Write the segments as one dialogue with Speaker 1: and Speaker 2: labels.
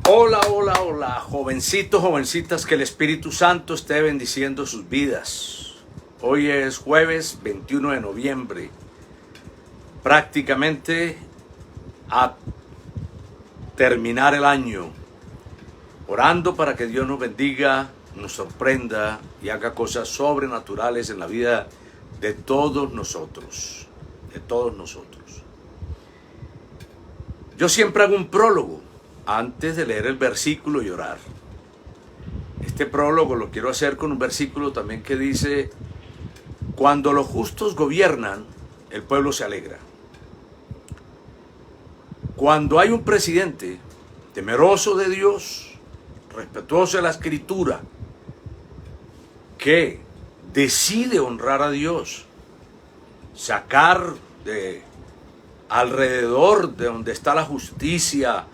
Speaker 1: Hola, hola, hola, jovencitos, jovencitas, que el Espíritu Santo esté bendiciendo sus vidas. Hoy es jueves 21 de noviembre, prácticamente a terminar el año, orando para que Dios nos bendiga, nos sorprenda y haga cosas sobrenaturales en la vida de todos nosotros, Yo siempre hago un prólogo antes de leer el versículo y orar. Este prólogo lo quiero hacer con un versículo también que dice: cuando los justos gobiernan, el pueblo se alegra. Cuando hay un presidente temeroso de Dios, respetuoso de la Escritura, que decide honrar a Dios, sacar de alrededor de donde está la justicia,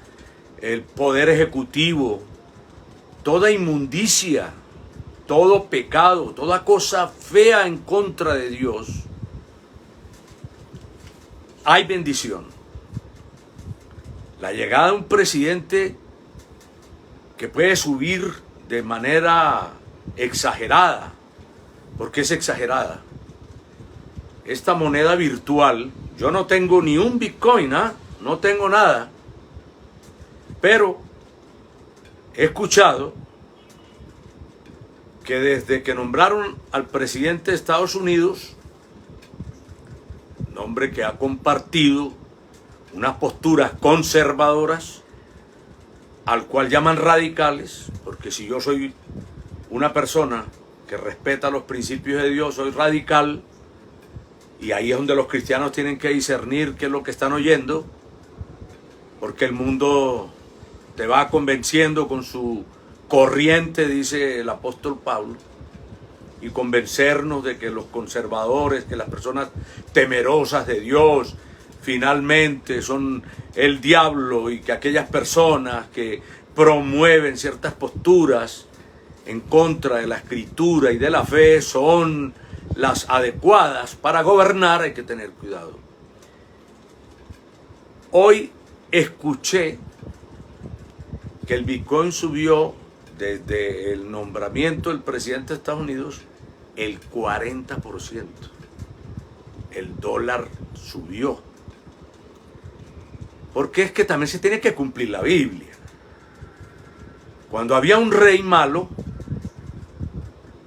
Speaker 1: el poder ejecutivo, toda inmundicia, todo pecado, toda cosa fea en contra de Dios, hay bendición. La llegada de un presidente que puede subir de manera exagerada. ¿Por qué es exagerada? Esta moneda virtual, yo no tengo ni un Bitcoin, no tengo nada, pero he escuchado que desde que nombraron al presidente de Estados Unidos, un hombre que ha compartido unas posturas conservadoras, al cual llaman radicales, porque si yo soy una persona que respeta los principios de Dios, soy radical, y ahí es donde los cristianos tienen que discernir qué es lo que están oyendo, porque el mundo te va convenciendo con su corriente, dice el apóstol Pablo, y convencernos de que los conservadores, que las personas temerosas de Dios, finalmente son el diablo, y que aquellas personas que promueven ciertas posturas en contra de la Escritura y de la fe son las adecuadas para gobernar. Hay que tener cuidado. Hoy escuché que el Bitcoin subió desde el nombramiento del presidente de Estados Unidos el 40%. El dólar subió. Porque es que también se tiene que cumplir la Biblia. Cuando había un rey malo,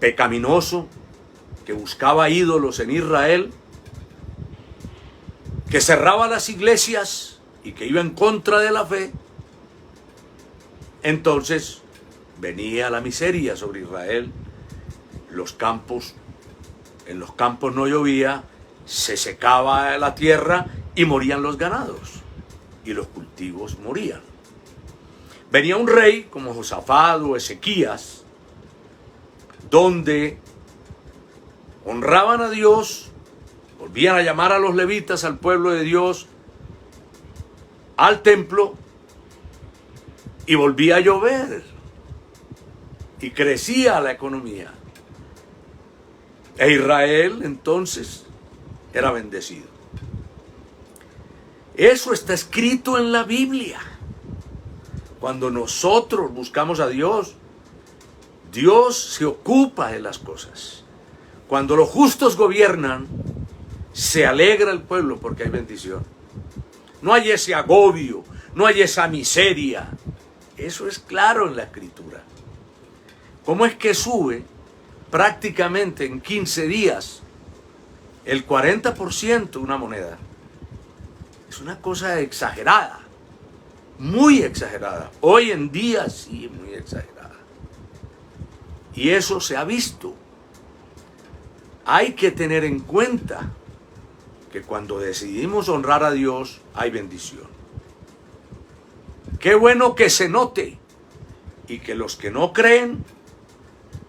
Speaker 1: pecaminoso, que buscaba ídolos en Israel, que cerraba las iglesias y que iba en contra de la fe, entonces venía la miseria sobre Israel. En los campos no llovía, se secaba la tierra y morían los ganados y los cultivos morían. Venía un rey como Josafat o Ezequías, donde honraban a Dios, volvían a llamar a los levitas, al pueblo de Dios, al templo, y volvía a llover y crecía la economía. E Israel entonces era bendecido. Eso está escrito en la Biblia. Cuando nosotros buscamos a Dios, Dios se ocupa de las cosas. Cuando los justos gobiernan, se alegra el pueblo porque hay bendición. No hay ese agobio, no hay esa miseria. Eso es claro en la Escritura. ¿Cómo es que sube prácticamente en 15 días el 40% una moneda? Es una cosa exagerada, muy exagerada. Hoy en día sí, muy exagerada. Y eso se ha visto. Hay que tener en cuenta que cuando decidimos honrar a Dios hay bendición. Qué bueno que se note y que los que no creen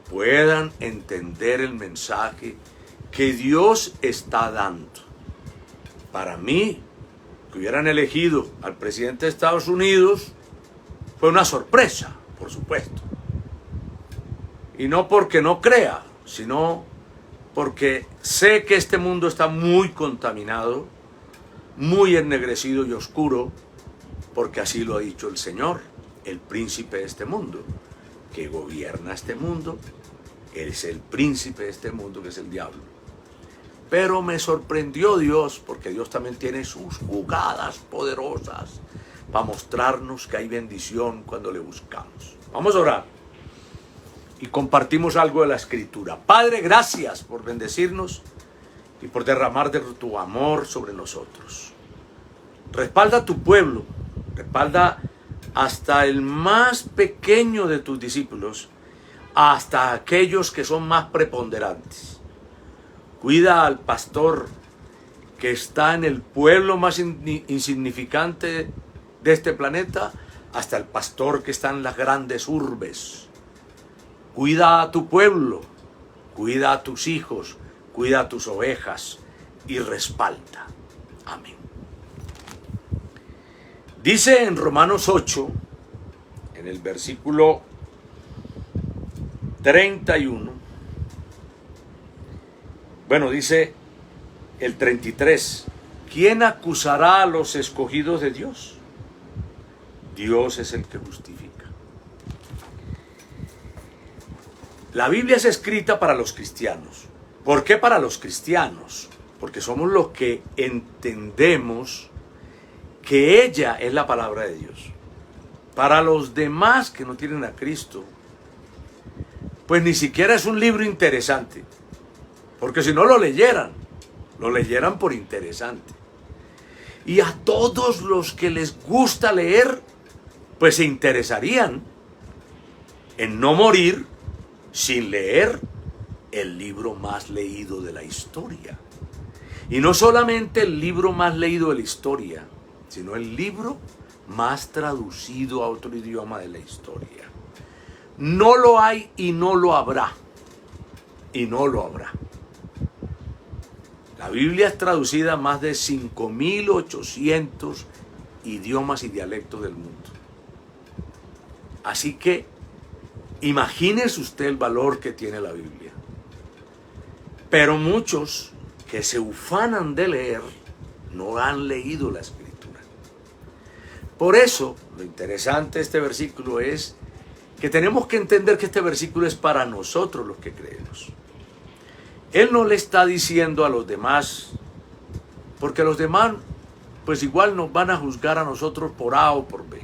Speaker 1: puedan entender el mensaje que Dios está dando. Para mí, que hubieran elegido al presidente de Estados Unidos fue una sorpresa, por supuesto. Y no porque no crea, sino porque sé que este mundo está muy contaminado, muy ennegrecido y oscuro, porque así lo ha dicho el Señor. el príncipe de este mundo, que gobierna este mundo. Él es el príncipe de este mundo, que es el diablo. Pero me sorprendió Dios, porque Dios también tiene sus jugadas poderosas para mostrarnos que hay bendición cuando le buscamos. Vamos a orar y compartimos algo de la Escritura. Padre, gracias por bendecirnos y por derramar de tu amor sobre nosotros. Respalda a tu pueblo, respalda hasta el más pequeño de tus discípulos, hasta aquellos que son más preponderantes. Cuida al pastor que está en el pueblo más insignificante de este planeta, hasta el pastor que está en las grandes urbes. Cuida a tu pueblo, cuida a tus hijos, cuida a tus ovejas y respalda. Amén. Dice en Romanos 8, en el versículo 31, bueno, dice el 33, ¿quién acusará a los escogidos de Dios? Dios es el que justifica. La Biblia es escrita para los cristianos. ¿Por qué para los cristianos? Porque somos los que entendemos que ella es la palabra de Dios. Para los demás que no tienen a Cristo, pues ni siquiera es un libro interesante. Porque si no lo leyeran por interesante. Y a todos los que les gusta leer, pues se interesarían en no morir sin leer el libro más leído de la historia. Y no solamente el libro más leído de la historia, sino el libro más traducido a otro idioma de la historia. No lo hay y no lo habrá. Y no lo habrá. La Biblia es traducida a más de 5.800 idiomas y dialectos del mundo. Así que imagínese usted el valor que tiene la Biblia. Pero muchos que se ufanan de leer no han leído la Escritura. Por eso, lo interesante de este versículo es que tenemos que entender que este versículo es para nosotros los que creemos. Él no le está diciendo a los demás, porque los demás pues igual nos van a juzgar a nosotros por A o por B.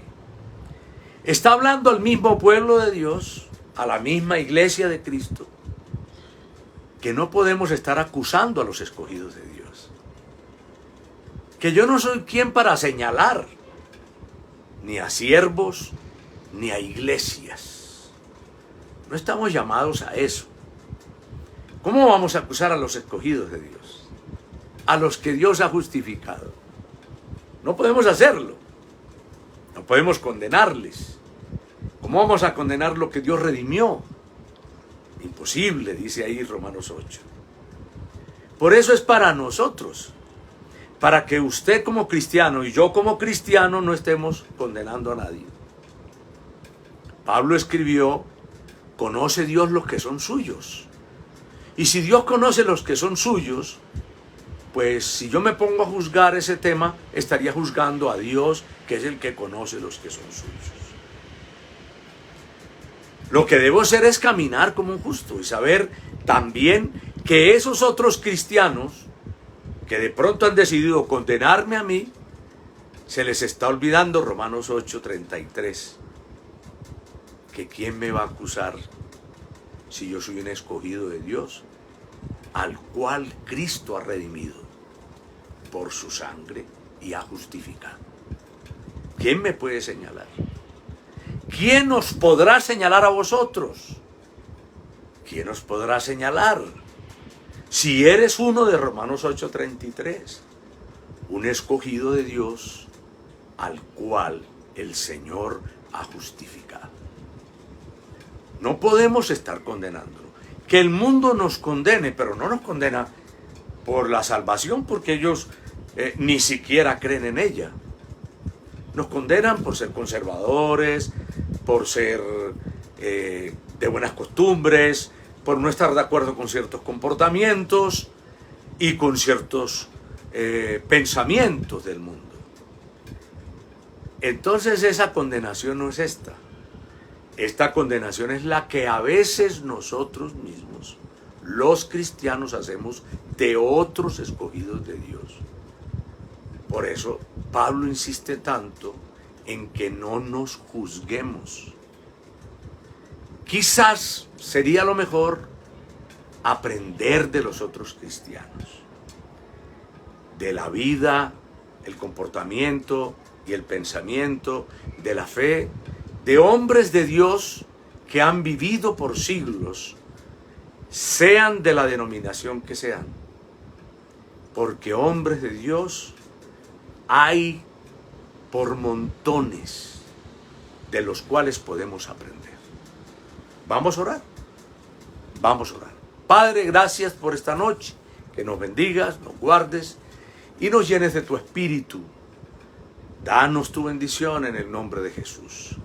Speaker 1: Está hablando al mismo pueblo de Dios, a la misma iglesia de Cristo, que no podemos estar acusando a los escogidos de Dios. Que yo no soy quien para señalar ni a siervos ni a iglesias. No estamos llamados a eso. ¿Cómo vamos a acusar a los escogidos de Dios? A los que Dios ha justificado. No podemos hacerlo. No podemos condenarles. ¿Cómo vamos a condenar lo que Dios redimió? Imposible, dice ahí Romanos 8. Por eso es para nosotros. Para que usted como cristiano y yo como cristiano no estemos condenando a nadie. Pablo escribió, conoce Dios los que son suyos. Y si Dios conoce los que son suyos, pues si yo me pongo a juzgar ese tema, estaría juzgando a Dios, que es el que conoce los que son suyos. Lo que debo hacer es caminar como un justo y saber también que esos otros cristianos que de pronto han decidido condenarme a mí, se les está olvidando Romanos 8:33, que ¿quién me va a acusar si yo soy un escogido de Dios, al cual Cristo ha redimido por su sangre y ha justificado? ¿Quién me puede señalar? ¿Quién os podrá señalar a vosotros? ¿Quién os podrá señalar? Si eres uno de Romanos 8:33, un escogido de Dios, al cual el Señor ha justificado. No podemos estar condenándolo. Que el mundo nos condene, pero no nos condena por la salvación, porque ellos ni siquiera creen en ella. Nos condenan por ser conservadores, por ser de buenas costumbres, por no estar de acuerdo con ciertos comportamientos y con ciertos pensamientos del mundo. Entonces esa condenación no es esta. Esta condenación es la que a veces nosotros mismos, los cristianos, hacemos de otros escogidos de Dios. Por eso Pablo insiste tanto en que no nos juzguemos. Quizás sería lo mejor aprender de los otros cristianos, de la vida, el comportamiento y el pensamiento, de la fe, de hombres de Dios que han vivido por siglos, sean de la denominación que sean. Porque hombres de Dios hay por montones de los cuales podemos aprender. Vamos a orar. Vamos a orar. Padre, gracias por esta noche. Que nos bendigas, nos guardes y nos llenes de tu espíritu. Danos tu bendición en el nombre de Jesús.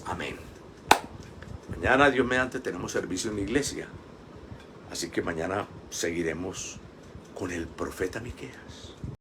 Speaker 1: Amén. Mañana, Dios mediante, tenemos servicio en la iglesia. Así que mañana seguiremos con el profeta Miqueas.